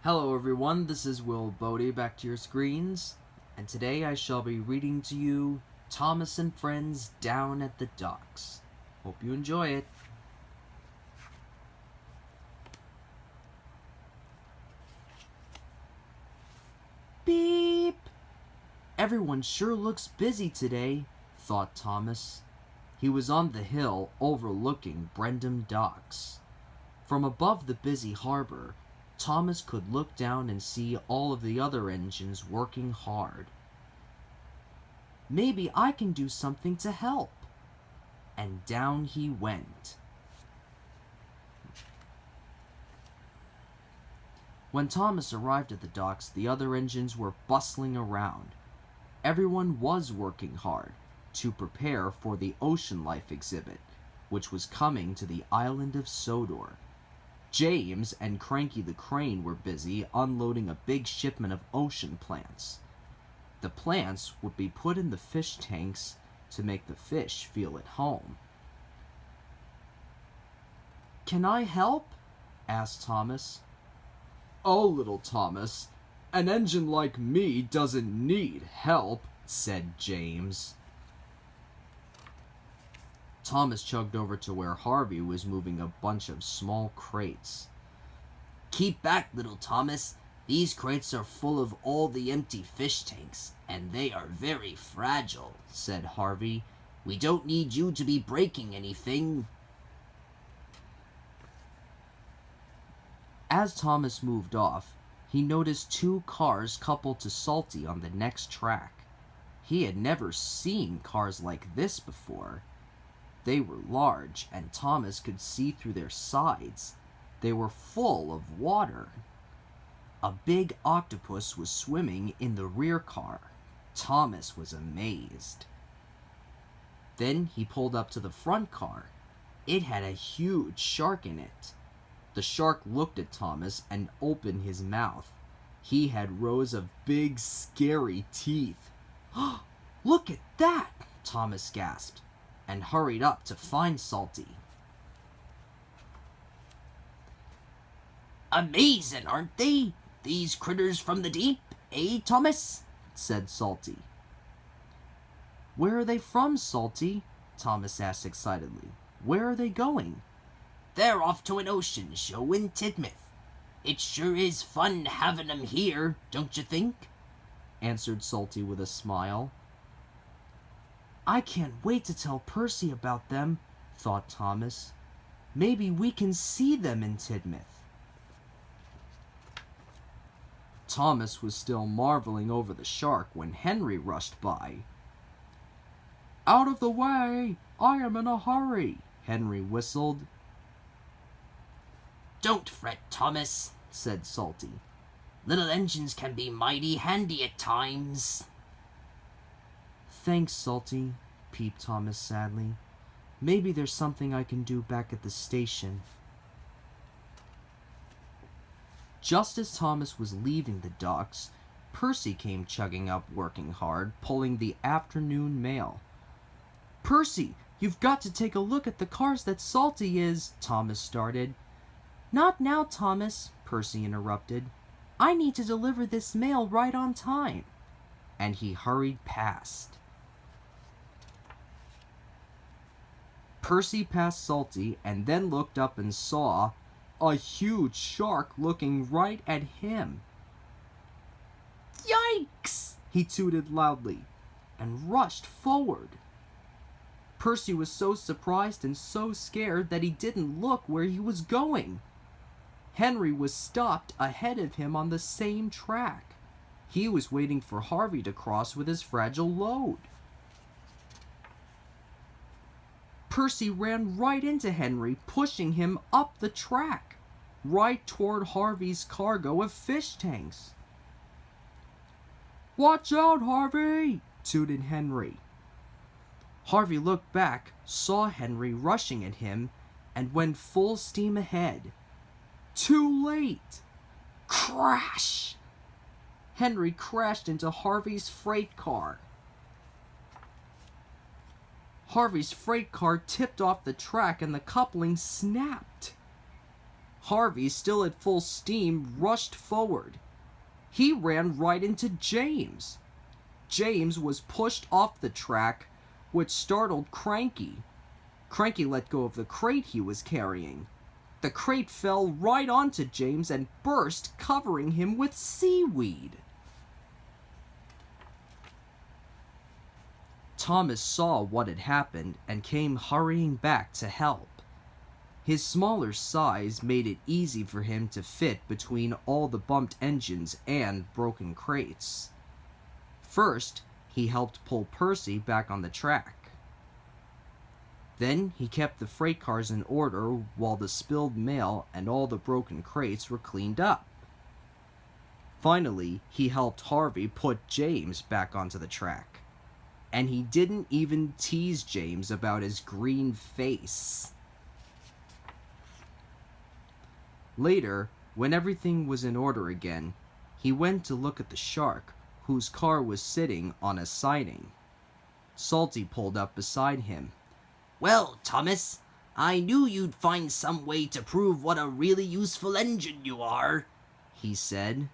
Hello everyone, this is Will Bodie back to your screens, and today I shall be reading to you Thomas and Friends Down at the Docks. Hope you enjoy it. Beep! Everyone sure looks busy today, thought Thomas. He was on the hill overlooking Brendam Docks. From above the busy harbor, Thomas could look down and see all of the other engines working hard. Maybe I can do something to help. And down he went. When Thomas arrived at the docks, the other engines were bustling around. Everyone was working hard to prepare for the ocean life exhibit, which was coming to the island of Sodor. James and Cranky the Crane were busy unloading a big shipment of ocean plants. The plants would be put in the fish tanks to make the fish feel at home. "Can I help?" asked Thomas. "Oh, little Thomas, an engine like me doesn't need help," said James. Thomas chugged over to where Harvey was moving a bunch of small crates. "Keep back, little Thomas. These crates are full of all the empty fish tanks, and they are very fragile," said Harvey. "We don't need you to be breaking anything." As Thomas moved off, he noticed two cars coupled to Salty on the next track. He had never seen cars like this before. They were large, and Thomas could see through their sides. They were full of water. A big octopus was swimming in the rear car. Thomas was amazed. Then he pulled up to the front car. It had a huge shark in it. The shark looked at Thomas and opened his mouth. He had rows of big, scary teeth. "Look at that!" Thomas gasped, and hurried up to find Salty. "Amazing, aren't they? These critters from the deep, eh, Thomas?" said Salty. "Where are they from, Salty?" Thomas asked excitedly. "Where are they going?" "They're off to an ocean show in Tidmouth. It sure is fun having 'em here, don't you think?" answered Salty with a smile. "I can't wait to tell Percy about them," thought Thomas. "Maybe we can see them in Tidmouth." Thomas was still marveling over the shark when Henry rushed by. "Out of the way! I am in a hurry," Henry whistled. "Don't fret, Thomas," said Salty. "Little engines can be mighty handy at times." "Thanks, Salty," peeped Thomas sadly. "Maybe there's something I can do back at the station." Just as Thomas was leaving the docks, Percy came chugging up working hard, pulling the afternoon mail. "Percy, you've got to take a look at the cars that Salty is," Thomas started. "Not now, Thomas," Percy interrupted. "I need to deliver this mail right on time." And he hurried past. Percy passed Salty and then looked up and saw a huge shark looking right at him. "Yikes!" he tooted loudly and rushed forward. Percy was so surprised and so scared that he didn't look where he was going. Henry was stopped ahead of him on the same track. He was waiting for Harvey to cross with his fragile load. Percy ran right into Henry, pushing him up the track, right toward Harvey's cargo of fish tanks. "Watch out, Harvey!" tooted Henry. Harvey looked back, saw Henry rushing at him, and went full steam ahead. Too late! Crash! Henry crashed into Harvey's freight car. Harvey's freight car tipped off the track and the coupling snapped. Harvey, still at full steam, rushed forward. He ran right into James. James was pushed off the track, which startled Cranky. Cranky let go of the crate he was carrying. The crate fell right onto James and burst, covering him with seaweed. Thomas saw what had happened and came hurrying back to help. His smaller size made it easy for him to fit between all the bumped engines and broken crates. First, he helped pull Percy back on the track. Then he kept the freight cars in order while the spilled mail and all the broken crates were cleaned up. Finally, he helped Harvey put James back onto the track. And he didn't even tease James about his green face. Later, when everything was in order again, he went to look at the shark, whose car was sitting on a siding. Salty pulled up beside him. "Well, Thomas, I knew you'd find some way to prove what a really useful engine you are," he said.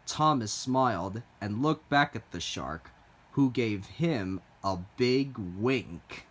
Thomas smiled and looked back at the shark, who gave him a big wink.